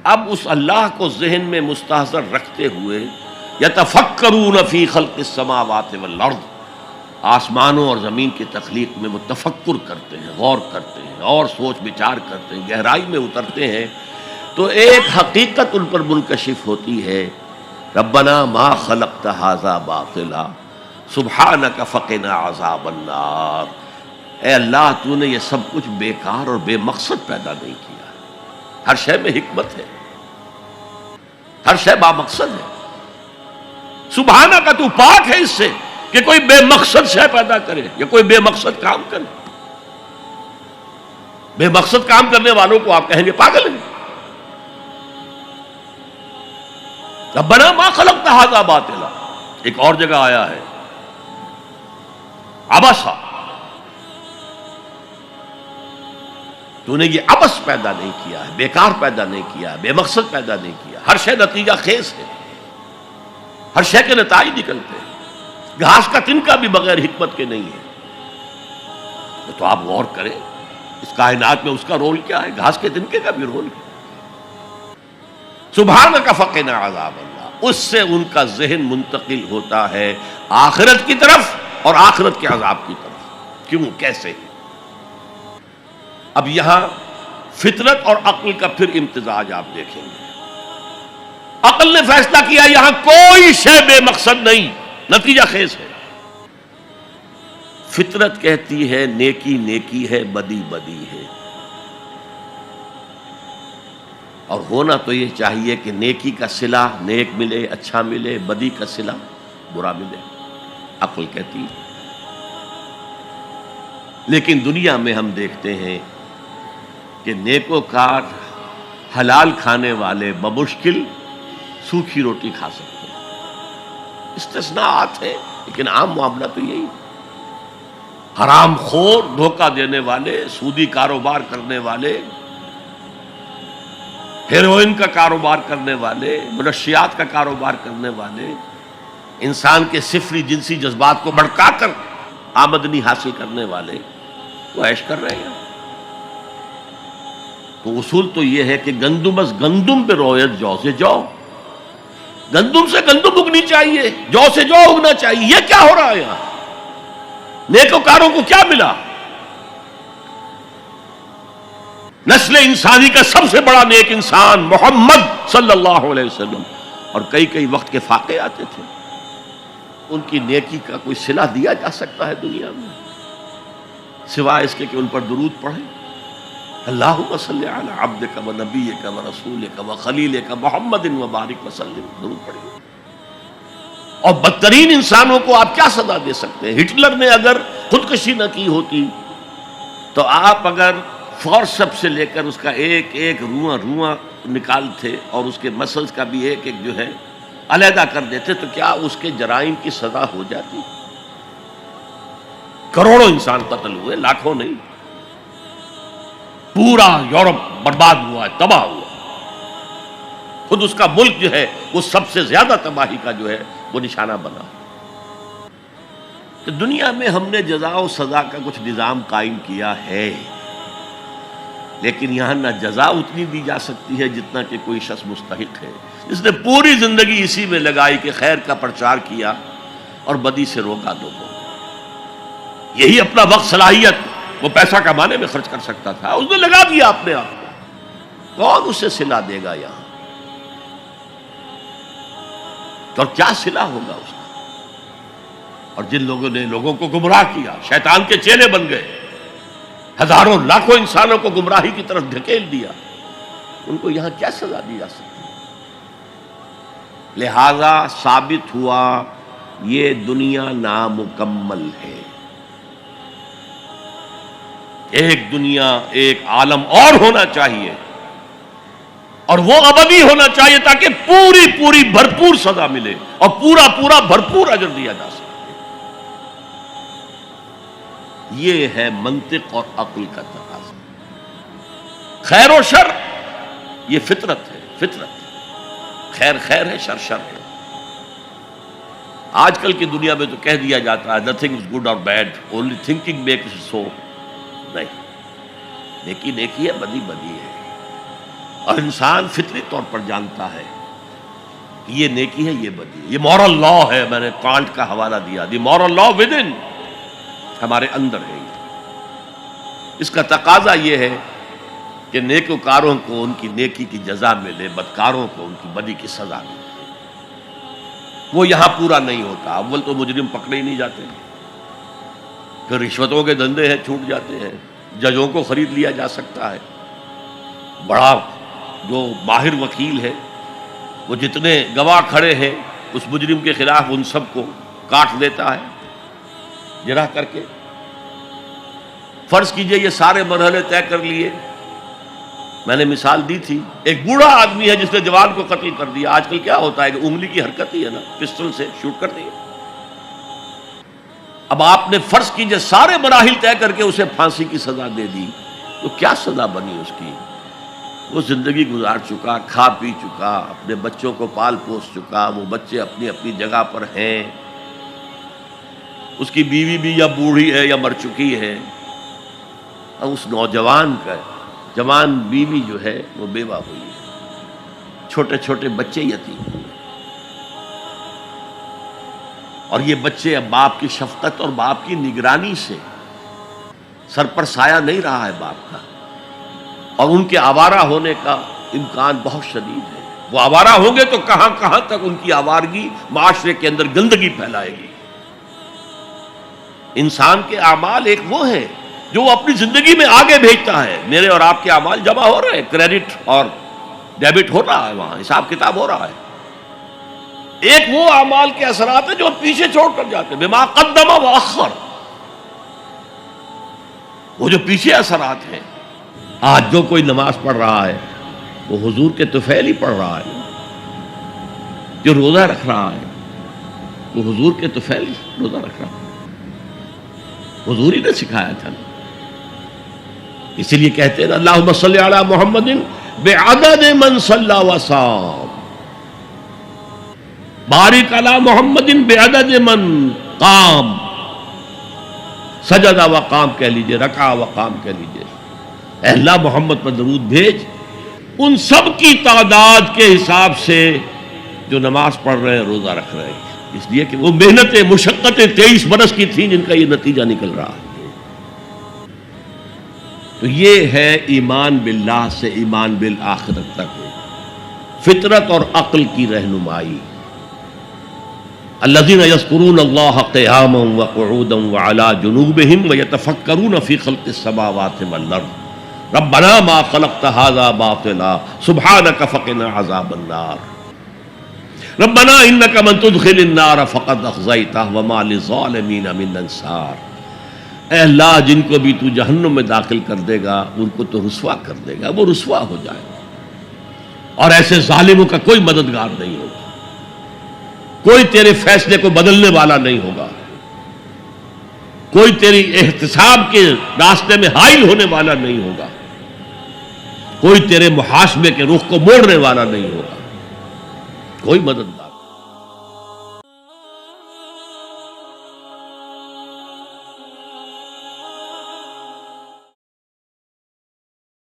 اب اس اللہ کو ذہن میں مستحضر رکھتے ہوئے یتفکرون فی خلق السماوات والارض، آسمانوں اور زمین کی تخلیق میں وہ تفکر کرتے ہیں، غور کرتے ہیں اور سوچ بچار کرتے ہیں، گہرائی میں اترتے ہیں، تو ایک حقیقت ان پر منکشف ہوتی ہے، ربنا ما خلقت ھذا باطلا سبحانک فقنا عذاب النار۔ اے اللہ، تو نے یہ سب کچھ بیکار اور بے مقصد پیدا نہیں کیا، ہر شے میں حکمت ہے، ہر شے با مقصد ہے۔ سبحانک، تو پاک ہے اس سے کہ کوئی بے مقصد شے پیدا کرے یا کوئی بے مقصد کام کرے۔ بے مقصد کام کرنے والوں کو آپ کہیں گے پاگل ہیں۔ ربنا ما خلقت ھذا باطلا، ایک اور جگہ آیا ہے عبسا، تو نے یہ عبث پیدا نہیں کیا ہے، بیکار پیدا نہیں کیا ہے، بے مقصد پیدا نہیں کیا، ہر شے نتیجہ خیز ہے، ہر شے کے نتائج نکلتے ہیں، گھاس کا تنکا بھی بغیر حکمت کے نہیں ہے۔ تو آپ غور کریں اس کائنات میں اس کا رول کیا ہے، گھاس کے تنکے کا بھی رول ہے۔ سبحانک فقنا عذاب اللہ، اس سے ان کا ذہن منتقل ہوتا ہے آخرت کی طرف اور آخرت کے عذاب کی طرف۔ کیوں، کیسے؟ اب یہاں فطرت اور عقل کا پھر امتزاج آپ دیکھیں گے۔ عقل نے فیصلہ کیا یہاں کوئی شے بے مقصد نہیں، نتیجہ خیز ہے۔ فطرت کہتی ہے نیکی نیکی ہے، بدی بدی ہے، اور ہونا تو یہ چاہیے کہ نیکی کا صلہ نیک ملے، اچھا ملے، بدی کا صلہ برا ملے، عقل کہتی ہے۔ لیکن دنیا میں ہم دیکھتے ہیں کہ نیکوکار حلال کھانے والے بمشکل سوکھی روٹی کھا سکتے ہیں، استثناءات ہیں لیکن عام معاملہ تو یہی ہے۔ حرام خور، دھوکہ دینے والے، سودی کاروبار کرنے والے، ہیروئن کا کاروبار کرنے والے، منشیات کا کاروبار کرنے والے، انسان کے صفری جنسی جذبات کو بھڑکا کر آمدنی حاصل کرنے والے، وہ عیش کر رہے ہیں۔ تو اصول تو یہ ہے کہ گندم از گندم پہ رویت جو سے جو، گندم سے گندم اگنی چاہیے، جو سے جو اگنا چاہیے۔ یہ کیا ہو رہا ہے یہاں؟ نیکوکاروں کو کیا ملا؟ نسل انسانی کا سب سے بڑا نیک انسان محمد صلی اللہ علیہ وسلم، اور کئی کئی وقت کے فاقے آتے تھے، ان کی نیکی کا کوئی صلہ دیا جا سکتا ہے دنیا میں سوائے اس کے کہ ان پر درود پڑھیں؟ اللہم صلی علی عبدک و نبیک و رسولک و خلیلک محمد و بارک وسلم، درود پڑھیں۔ اور بدترین انسانوں کو آپ کیا سزا دے سکتے ہیں؟ ہٹلر نے اگر خودکشی نہ کی ہوتی تو آپ اگر فورسپ سے لے کر اس کا ایک ایک رواں رواں نکالتے اور اس کے مسلز کا بھی ایک ایک جو ہے علیحدہ کر دیتے تو کیا اس کے جرائم کی سزا ہو جاتی؟ کروڑوں انسان قتل ہوئے، لاکھوں نہیں، پورا یورپ برباد ہوا ہے، تباہ ہوا۔ خود اس کا ملک جو ہے وہ سب سے زیادہ تباہی کا جو ہے وہ نشانہ بنا۔ کہ دنیا میں ہم نے جزا و سزا کا کچھ نظام قائم کیا ہے، لیکن یہاں نہ جزا اتنی دی جا سکتی ہے جتنا کہ کوئی شخص مستحق ہے، جس نے پوری زندگی اسی میں لگائی کہ خیر کا پرچار کیا اور بدی سے روکا لوگوں، یہی اپنا وقت صلاحیت وہ پیسہ کمانے میں خرچ کر سکتا تھا، اس نے لگا دیا اپنے آپ کو، کون اسے صلہ دے گا یہاں؟ اور کیا صلہ ہوگا اس کا؟ اور جن لوگوں نے لوگوں کو گمراہ کیا، شیطان کے چیلے بن گئے، ہزاروں لاکھوں انسانوں کو گمراہی کی طرف دھکیل دیا، ان کو یہاں کیا سزا دی جا سکتی ہے؟ لہذا ثابت ہوا یہ دنیا نامکمل ہے۔ ایک دنیا، ایک عالم اور ہونا چاہیے، اور وہ ابدی ہونا چاہیے تاکہ پوری پوری بھرپور سزا ملے اور پورا پورا بھرپور اجر دیا جا سکے۔ یہ ہے منطق اور عقل کا تقاضا۔ خیر و شر یہ فطرت ہے، فطرت، خیر خیر ہے، شر شر ہے۔ آج کل کی دنیا میں تو کہہ دیا جاتا ہے nothing is good or bad, only thinking makes it so۔ نہیں، نیکی نیکی ہے، بدی بدی ہے، اور انسان فطری طور پر جانتا ہے کہ یہ نیکی ہے، یہ بدی ہے، یہ مورل لا ہے. میں نے کانٹ کا حوالہ دیا، دی مورل لا ود ان، ہمارے اندر ہے. اس کا تقاضا یہ ہے کہ نیکوکاروں کو ان کی نیکی کی جزا ملے، بدکاروں کو ان کی بدی کی سزا ملے. وہ یہاں پورا نہیں ہوتا. اول تو مجرم پکڑے ہی نہیں جاتے، پھر رشوتوں کے دھندے ہیں چھوٹ جاتے ہیں، ججوں کو خرید لیا جا سکتا ہے. بڑا جو ماہر وکیل ہے وہ جتنے گواہ کھڑے ہیں اس مجرم کے خلاف ان سب کو کاٹ دیتا ہے جرح کر کے. فرض کیجئے یہ سارے مرحلے طے کر لیے. میں نے مثال دی تھی، ایک بوڑھا آدمی ہے جس نے جوان کو قتل کر دیا. آج کل کیا ہوتا ہے کہ انگلی کی حرکت ہی ہے نا، پسٹل سے شوٹ کر دیا. اب آپ نے فرض کیجئے سارے مراحل طے کر کے اسے پھانسی کی سزا دے دی، تو کیا سزا بنی اس کی؟ وہ زندگی گزار چکا، کھا پی چکا، اپنے بچوں کو پال پوس چکا، وہ بچے اپنی اپنی جگہ پر ہیں، اس کی بیوی بھی یا بوڑھی ہے یا مر چکی ہے، اور اس نوجوان کا جوان بیوی جو ہے وہ بیوہ ہوئی ہے، چھوٹے چھوٹے بچے یتیم ہوئے. اور یہ بچے اب باپ کی شفقت اور باپ کی نگرانی سے سر پر سایہ نہیں رہا ہے باپ کا، اور ان کے آوارہ ہونے کا امکان بہت شدید ہے. وہ آوارہ ہوں گے تو کہاں کہاں تک ان کی آوارگی معاشرے کے اندر گندگی پھیلائے گی. انسان کے اعمال ایک وہ ہے جو وہ اپنی زندگی میں آگے بھیجتا ہے. میرے اور آپ کے اعمال جمع ہو رہے ہیں، کریڈٹ اور ڈیبٹ ہو رہا ہے، وہاں حساب کتاب ہو رہا ہے. ایک وہ اعمال کے اثرات ہیں جو پیچھے چھوڑ کر جاتے ہیں، بما قدم و اخر. وہ جو پیچھے اثرات ہیں، آج جو کوئی نماز پڑھ رہا ہے وہ حضور کے طفیل ہی پڑھ رہا ہے. جو روزہ رکھ رہا ہے وہ حضور کے طفیل ہی روزہ رکھ رہا ہے. حضور ہی نے سکھایا تھا. اسی لیے کہتے ہیں اللہم صلی علی محمد بعدد من صلی وصام، بارک علی محمد بعدد من قام. سجدہ و قام کہہ لیجئے، رکع و قام کہہ لیجئے. اے اللہ محمد پر درود بھیج ان سب کی تعداد کے حساب سے جو نماز پڑھ رہے ہیں، روزہ رکھ رہے ہیں. اس لیے کہ وہ محنتیں مشقتیں 23 برس کی تھیں جن کا یہ نتیجہ نکل رہا ہے. تو یہ ہے ایمان باللہ سے ایمان بالآخرت تک فطرت اور عقل کی رہنمائی. الذین یذکرون اللہ قیاما وقعودا وعلی جنوبہم ویتفکرون فی خلق السماوات والارض ربنا ما خلقت ھذا باطلا سبحانک فقنا عذاب النار ربنا انک من تدخل النار فقد اخزیتہ وما للظالمین من انصار. اے اللہ جن کو بھی تو جہنم میں داخل کر دے گا ان کو تو رسوا کر دے گا، وہ رسوا ہو جائے گا، اور ایسے ظالموں کا کوئی مددگار نہیں ہوگا، کوئی تیرے فیصلے کو بدلنے والا نہیں ہوگا، کوئی تیری احتساب کے راستے میں حائل ہونے والا نہیں ہوگا، کوئی تیرے محاسبے کے رخ کو موڑنے والا نہیں ہوگا، کوئی مددگار.